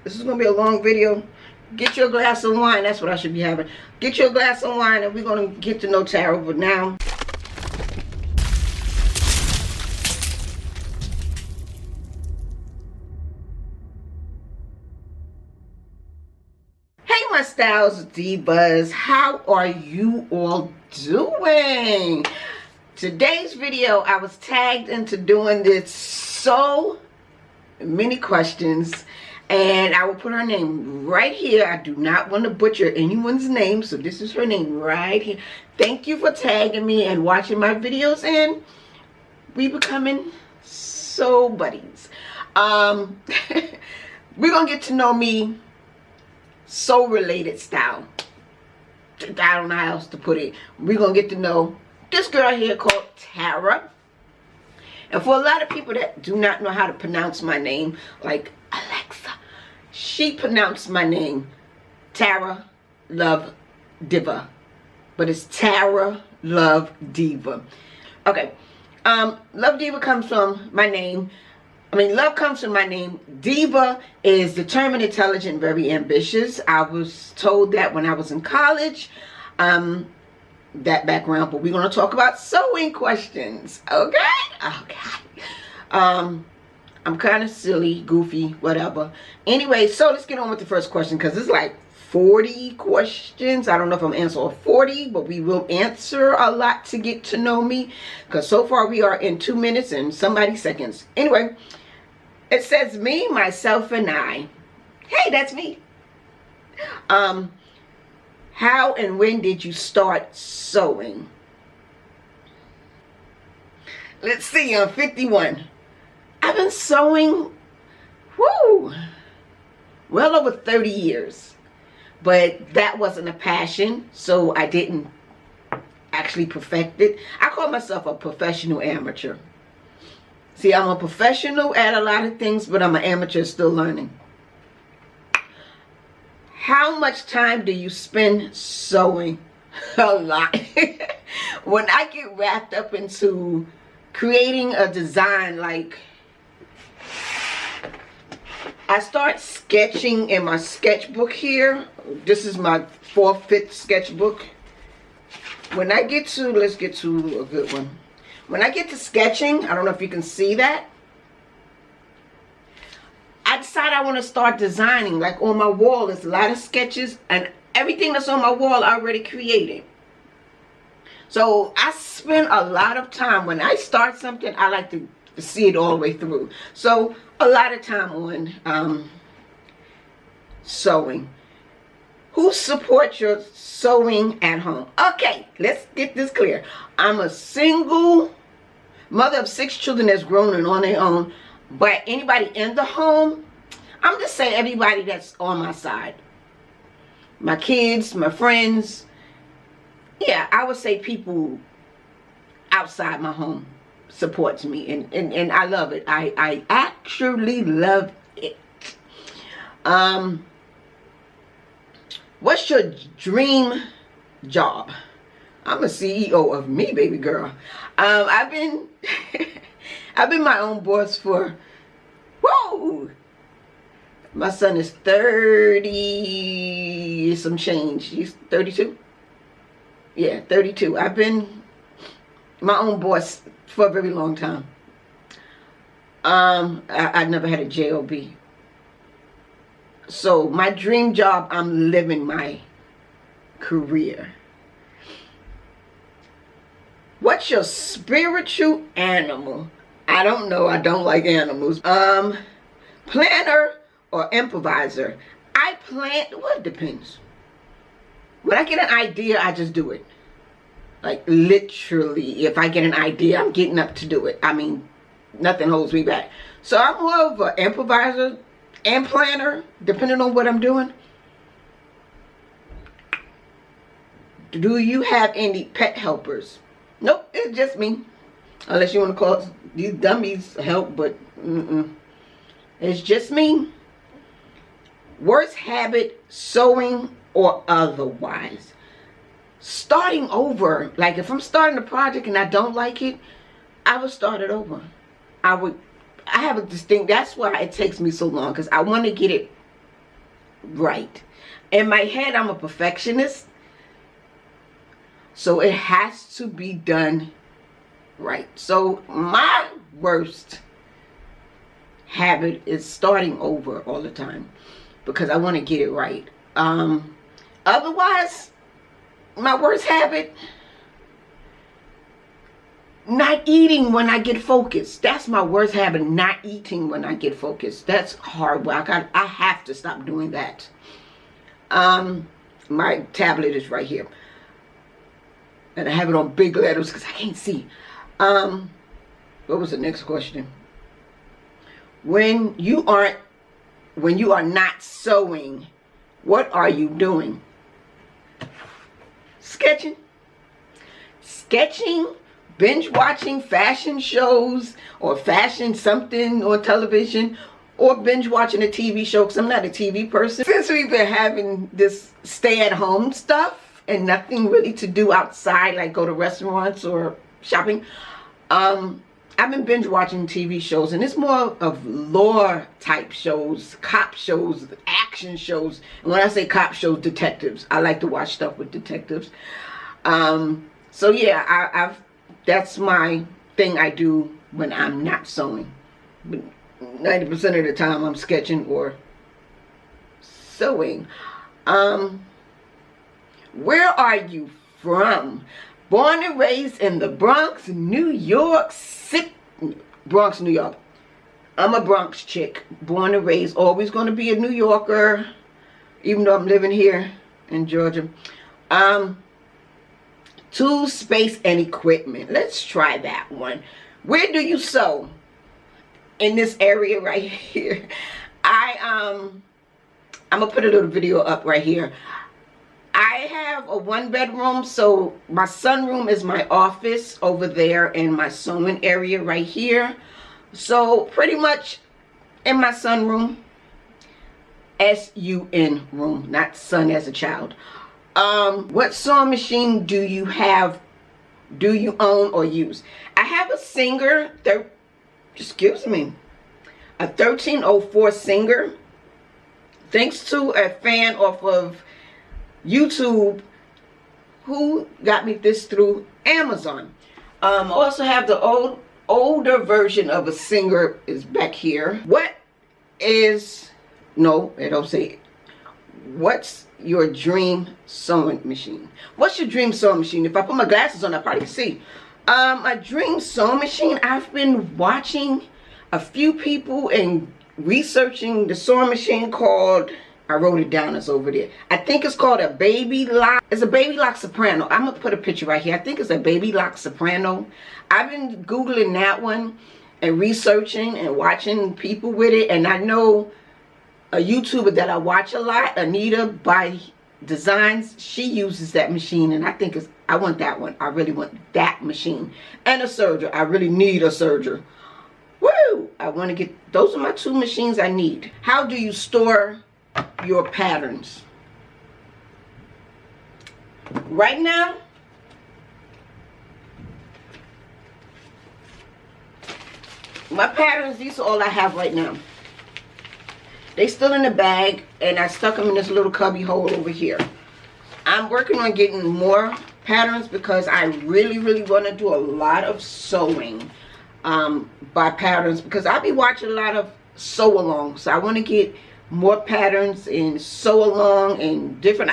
This is going to be a long video. Get your glass of wine. That's what I should be having. Get your glass of wine and we're going to get to know Tara. But now, hey my Styles Divas. How are you all doing? Today's video, I was tagged into doing this so many questions. And I will put her name right here. I do not want to butcher anyone's name, so this is her name right here. Thank you for tagging me and watching my videos, and we becoming so buddies. We're gonna get to know me so related style. I don't know how else to put it. We're gonna get to know this girl here called Tara. And for a lot of people that do not know how to pronounce my name, like Alexa, she pronounced my name Tara Love Diva, but it's Tara Love Diva. Okay, Love Diva comes from my name. Love comes from my name. Diva is determined, intelligent, very ambitious. I was told that when I was in college. That background, but we're going to talk about sewing questions. Okay. I'm kind of silly, goofy, whatever. Anyway, so let's get on with the first question, because it's like 40 questions. I don't know if I'm answering all 40, but we will answer a lot to get to know me, because so far we are in 2 minutes and somebody seconds. Anyway, it says me, myself, and I. Hey, that's me. How and when did you start sewing? Let's see, I'm 51. I've been sewing, well over 30 years. But that wasn't a passion, so I didn't actually perfect it. I call myself a professional amateur. See, I'm a professional at a lot of things, but I'm an amateur still learning. How much time do you spend sewing? A lot. When I get wrapped up into creating a design, like I start sketching in my sketchbook here. This is my 4th, 5th sketchbook. When I get to, let's get to a good one. When I get to sketching, I don't know if you can see that. I decide I want to start designing. Like on my wall, there's a lot of sketches, and everything that's on my wall I already created. So I spend a lot of time. When I start something, I like to see it all the way through. So a lot of time on sewing. Who supports your sewing at home? Okay, let's get this clear. I'm a single mother of 6 children that's grown and on their own. But anybody in the home, I'm just saying everybody that's on my side. My kids, my friends. Yeah, I would say people outside my home supports me. And I love it. I actually love it. What's your dream job? I'm a CEO of me, baby girl. I've been my own boss for, my son is 30 some change. He's 32. Yeah, 32. I've been my own boss for a very long time. I never had a job. So my dream job, I'm living my career. What's your spiritual animal? I don't know. I don't like animals. Planner or improviser? I plan. Well, it depends. When I get an idea, I just do it. Like literally, if I get an idea, I'm getting up to do it. Nothing holds me back. So I'm more of an improviser and planner, depending on what I'm doing. Do you have any pet helpers? Nope, it's just me. Unless you want to call these dummies help, but it's just me. Worst habit, sewing or otherwise? Starting over. Like if I'm starting a project and I don't like it, I would start it over. I have a distinct, that's why it takes me so long, because I want to get it right. In my head, I'm a perfectionist, so it has to be done right. So my worst habit is starting over all the time because I want to get it right. Otherwise, my worst habit, not eating when I get focused. That's my worst habit, not eating when I get focused. That's hard. I have to stop doing that. My tablet is right here. And I have it on big letters because I can't see. What was the next question? When you are not sewing, what are you doing? Sketching. Sketching, binge watching fashion shows or fashion something on television, or binge watching a TV show because I'm not a TV person. Since we've been having this stay-at-home stuff and nothing really to do outside, like go to restaurants or shopping, I've been binge watching TV shows, and it's more of lore type shows, cop shows, action shows. And when I say cop shows, detectives. I like to watch stuff with detectives. So yeah, that's my thing I do when I'm not sewing. But 90% of the time I'm sketching or sewing. Where are you from? Born and raised in the Bronx, New York City. Bronx, New York. I'm a Bronx chick. Born and raised. Always going to be a New Yorker. Even though I'm living here in Georgia. Tools, space, and equipment. Let's try that one. Where do you sew? In this area right here. I'm going to put a little video up right here. I have a 1-bedroom, so my sunroom is my office over there, and my sewing area right here. So pretty much in my sunroom, S-U-N room, not son as a child. What sewing machine do you have, do you own or use? I have a Singer, excuse me, a 1304 Singer, thanks to a fan off of YouTube who got me this through Amazon. I also have the older version of a Singer is back here. What is, no, they don't say it. What's your dream sewing machine? What's your dream sewing machine? If I put my glasses on, I probably can see. My dream sewing machine, I've been watching a few people and researching the sewing machine called, I wrote it down, it's over there. I think it's called a Baby Lock. It's a Baby Lock Soprano. I'm going to put a picture right here. I think it's a Baby Lock Soprano. I've been Googling that one and researching and watching people with it. And I know a YouTuber that I watch a lot, Anita by Designs, she uses that machine. And I think I want that one. I really want that machine. And a serger. I really need a serger. Woo! I want to get, those are my 2 machines I need. How do you store your patterns? Right now, my patterns, these are all I have right now. They still in the bag, and I stuck them in this little cubby hole over here. I'm working on getting more patterns because I really want to do a lot of sewing by patterns, because I'll be watching a lot of sew along. So I want to get more patterns and sew along and different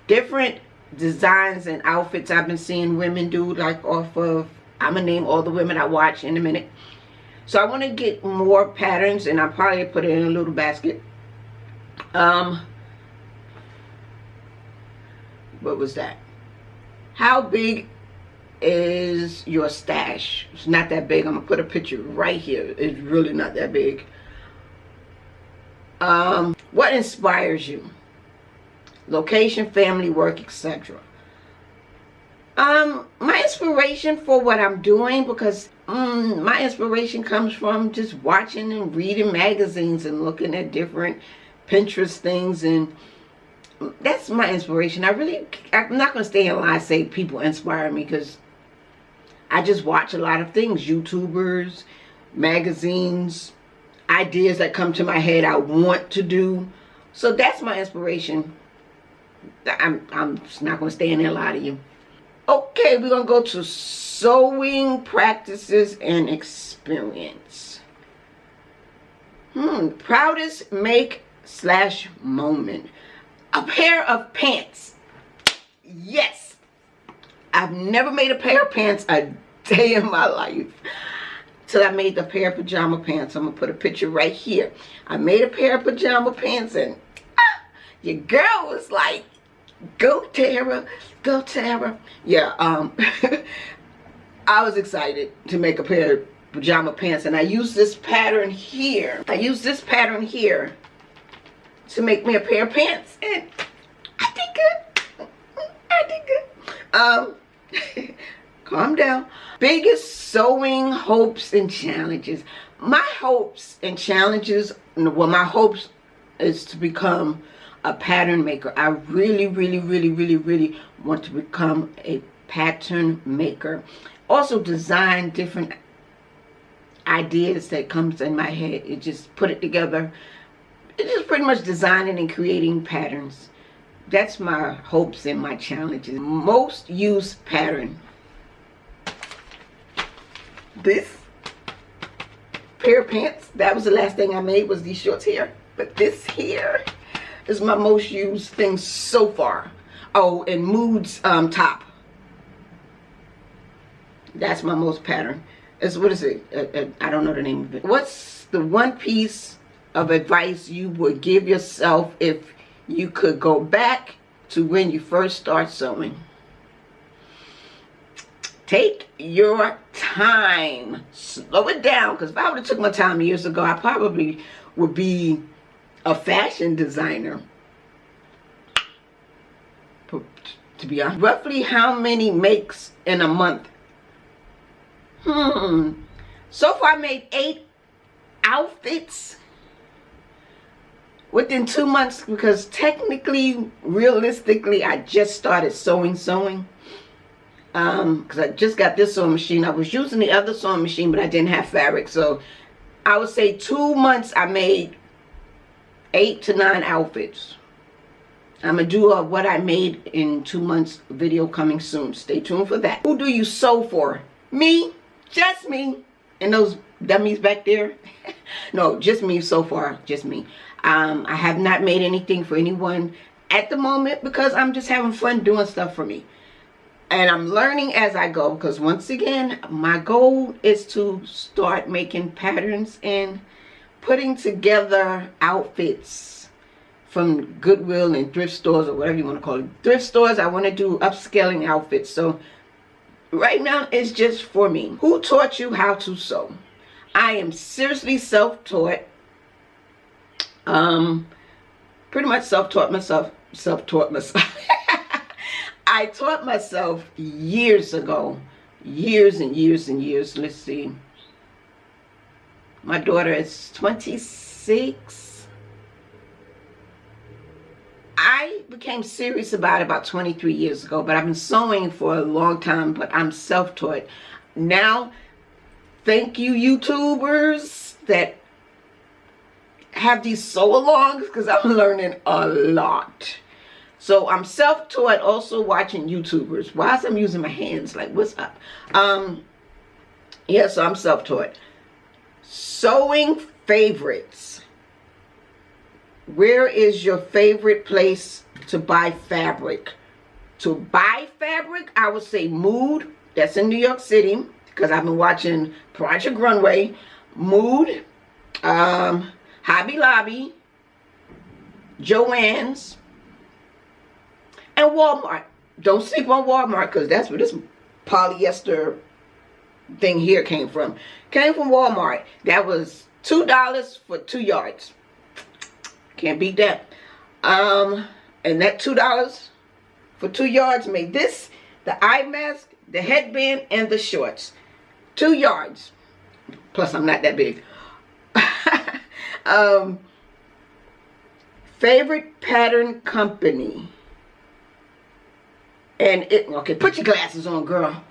different designs and outfits I've been seeing women do, like off of, I'm gonna name all the women I watch in a minute. So I want to get more patterns, and I'll probably put it in a little basket. What was that? How big is your stash? It's not that big. I'm gonna put a picture right here. It's really not that big. What inspires you? Location, family, work, etc. My inspiration for what I'm doing, because my inspiration comes from just watching and reading magazines and looking at different Pinterest things, and that's my inspiration. I'm not going to stay in line and say people inspire me, because I just watch a lot of things. YouTubers, magazines. ideas that come to my head I want to do. So that's my inspiration. I'm just not going to stay in there and lie to you. Okay, we're going to go to sewing practices and experience. Proudest make / moment. A pair of pants. Yes. I've never made a pair of pants a day in my life till I made the pair of pajama pants. I'm going to put a picture right here. I made a pair of pajama pants and your girl was like, go Tara, go Tara. Yeah, I was excited to make a pair of pajama pants, and I used this pattern here. I used this pattern here to make me a pair of pants, and I did good. I did good. Calm down. Biggest sewing hopes and challenges. My hopes and challenges, well, my hopes is to become a pattern maker. I really want to become a pattern maker. Also design different ideas that comes in my head. It just put it together. It's just pretty much designing and creating patterns. That's my hopes and my challenges. Most used pattern. This pair of pants, that was the last thing I made, was these shorts here. But this here is my most used thing so far. Oh, and Mood's top. That's my most pattern. What is it? I don't know the name of it. What's the one piece of advice you would give yourself if you could go back to when you first start sewing? Take your time. Slow it down, because if I would have took my time years ago, I probably would be a fashion designer. To be honest. Roughly how many makes in a month? So far I made 8 outfits within 2 months, because technically, realistically, I just started sewing. Because I just got this sewing machine. I was using the other sewing machine, but I didn't have fabric. So I would say 2 months I made 8 to 9 outfits. I'm going to do a what I made in 2 months video coming soon. Stay tuned for that. Who do you sew for? Me. Just me. And those dummies back there. No, just me so far. Just me. I have not made anything for anyone at the moment, because I'm just having fun doing stuff for me. And I'm learning as I go, because once again, my goal is to start making patterns and putting together outfits from Goodwill and thrift stores, or whatever you want to call it. Thrift stores, I want to do upscaling outfits. So right now, it's just for me. Who taught you how to sew? I am seriously self-taught. Pretty much self-taught myself. I taught myself years ago. Years and years and years. Let's see. My daughter is 26. I became serious about it about 23 years ago, but I've been sewing for a long time, but I'm self-taught. Now, thank you YouTubers that have these sew-alongs, because I'm learning a lot. So I'm self-taught, also watching YouTubers. Whilst I'm using my hands, like, what's up? Yeah, so I'm self-taught. Sewing favorites. Where is your favorite place to buy fabric? To buy fabric, I would say Mood. That's in New York City, because I've been watching Project Runway. Mood, Hobby Lobby, Joann's, and Walmart. Don't sleep on Walmart, because that's where this polyester thing here came from. Came from Walmart. That was $2 for 2 yards. Can't beat that. And that $2 for 2 yards made this, the eye mask, the headband, and the shorts. 2 yards. Plus, I'm not that big. Favorite pattern company. And okay, put your glasses on, girl.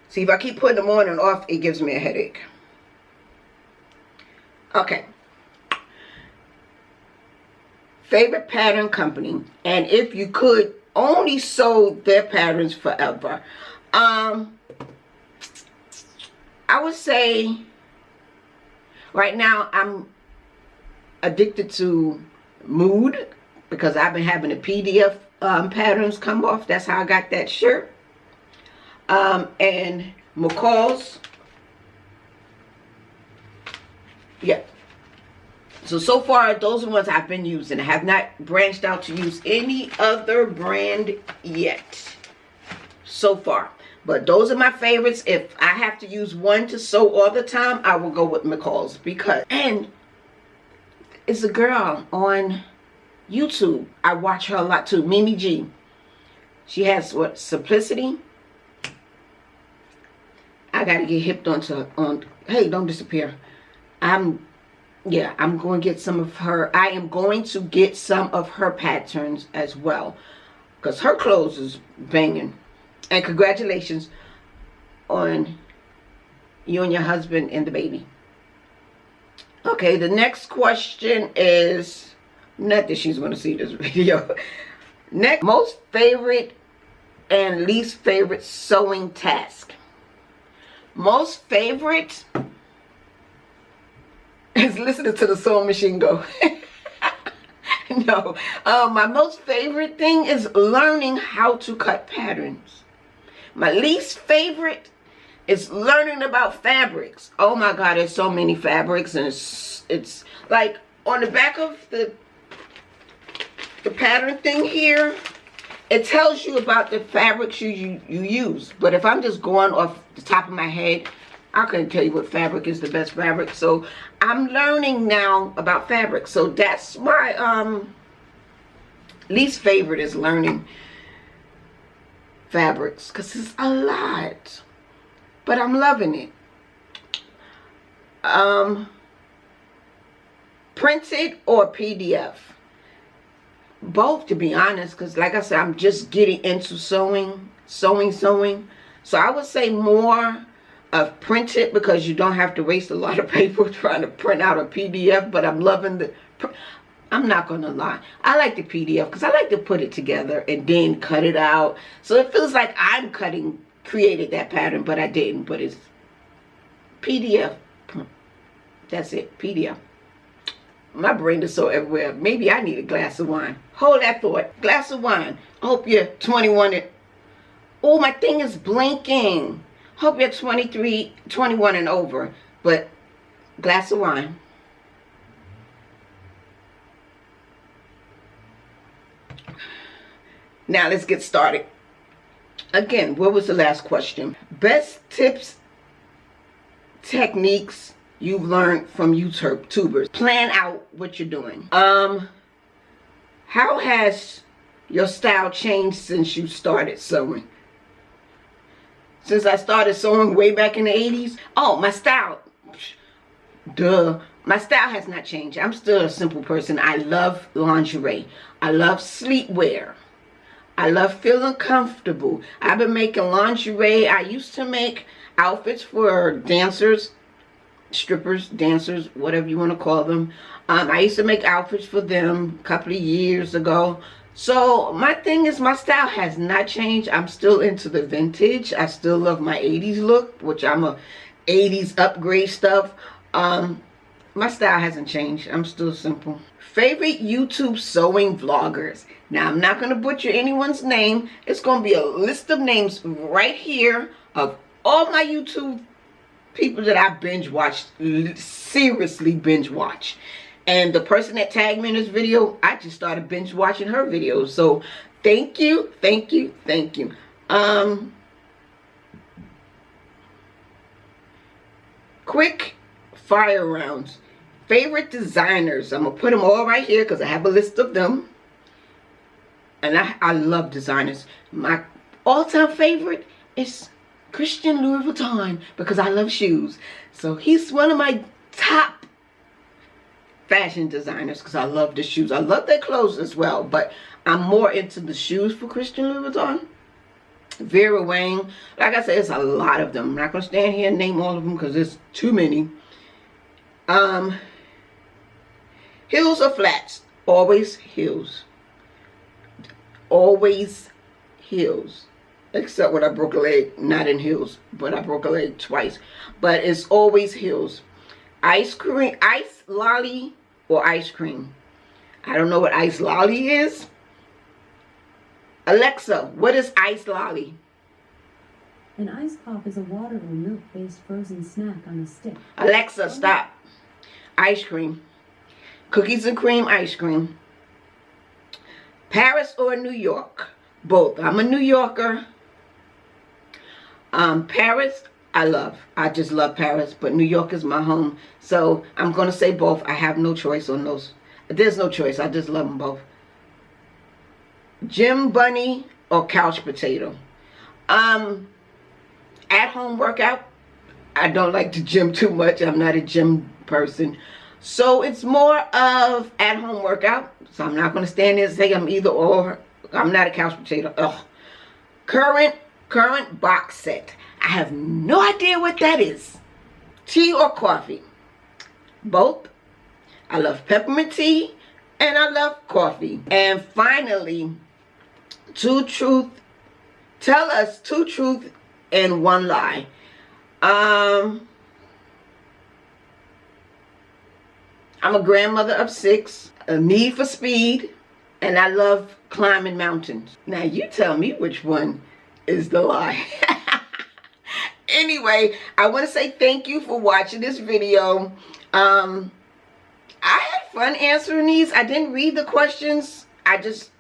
See, if I keep putting them on and off, it gives me a headache. Okay. Favorite pattern company, and if you could only sew their patterns forever. I would say right now I'm addicted to Mood because I've been having the PDF patterns come off. That's how I got that shirt. And McCall's. Yeah. So far, those are the ones I've been using. I have not branched out to use any other brand yet. So far. But those are my favorites. If I have to use one to sew all the time, I will go with McCall's. Because, and it's a girl on YouTube. I watch her a lot too. Mimi G. She has what? Simplicity. I got to get hipped on. Hey, don't disappear. I'm going to get some of her. I am going to get some of her patterns as well. Because her clothes is banging. And congratulations on you and your husband and the baby. Okay, the next question is, not that she's going to see this video. Next, most favorite and least favorite sewing task. Most favorite is listening to the sewing machine go. No, my most favorite thing is learning how to cut patterns. My least favorite is learning about fabrics. Oh my God, there's so many fabrics, and it's like on the back of the pattern thing here, it tells you about the fabrics you use. But if I'm just going off the top of my head, I couldn't tell you what fabric is the best fabric. So I'm learning now about fabric. So that's my least favorite, is learning fabrics, because it's a lot, but I'm loving it. Printed or PDF? Both, to be honest, because like I said, I'm just getting into sewing. So I would say more of printed, because you don't have to waste a lot of paper trying to print out a PDF. But I'm loving the, I'm not gonna lie, I like the PDF because I like to put it together and then cut it out, so it feels like I'm created that pattern, but I didn't. But it's PDF. That's it, PDF. My brain is so everywhere. Maybe I need a glass of wine. Hold that thought. Glass of wine. I hope you're 21 and, oh, my thing is blinking. Hope you're 23, 21 and over. But glass of wine. Now let's get started. Again, what was the last question? Best tips, techniques you've learned from YouTubers. Plan out what you're doing. How has your style changed since you started sewing? Since I started sewing way back in the 80s? Oh, my style. Duh. My style has not changed. I'm still a simple person. I love lingerie. I love sleepwear. I love feeling comfortable. I've been making lingerie. I used to make outfits for dancers, strippers, dancers, whatever you want to call them. I used to make outfits for them a couple of years ago. So my thing is, my style has not changed. I'm still into the vintage. I still love my 80s look, which I'm a 80s upgrade stuff. My style hasn't changed. I'm still simple. Favorite YouTube sewing vloggers. Now, I'm not going to butcher anyone's name. It's going to be a list of names right here of all my YouTube people that I binge watched, seriously binge watch. And the person that tagged me in this video, I just started binge watching her videos. So thank you, thank you, thank you. Quick fire rounds. Favorite designers. I'm going to put them all right here because I have a list of them. And I love designers. My all-time favorite is Christian Louis Vuitton because I love shoes. So he's one of my top fashion designers because I love the shoes. I love their clothes as well, but I'm more into the shoes for Christian Louis Vuitton. Vera Wang. Like I said, it's a lot of them. I'm not going to stand here and name all of them because there's too many. Heels or flats? Always heels. Always heels. Except when I broke a leg, not in heels, but I broke a leg twice. But it's always heels. Ice cream, ice lolly or ice cream? I don't know what ice lolly is. Alexa, what is ice lolly? An ice pop is a water or milk-based frozen snack on a stick. Alexa, stop. Ice cream. Cookies and cream ice cream. Paris or New York? Both. I'm a New Yorker. Paris, I love. I just love Paris, but New York is my home. So I'm going to say both. I have no choice on those. There's no choice. I just love them both. Gym bunny or couch potato? At-home workout. I don't like to gym too much. I'm not a gym person. So it's more of at-home workout. So I'm not going to stand there and say I'm either or. I'm not a couch potato. Ugh. Current box set. I have no idea what that is. Tea or coffee? Both. I love peppermint tea and I love coffee. And finally, tell us two truths and one lie. I'm a grandmother of 6, a need for speed, and I love climbing mountains. Now you tell me which one is the lie. Anyway, I want to say thank you for watching this video. I had fun answering these. I didn't read the questions. I just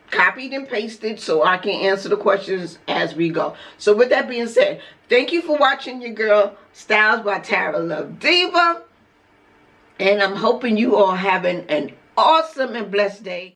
copied and pasted so I can answer the questions as we go. So with that being said, thank you for watching your girl Styles by Tara Love Diva. And I'm hoping you all having an awesome and blessed day.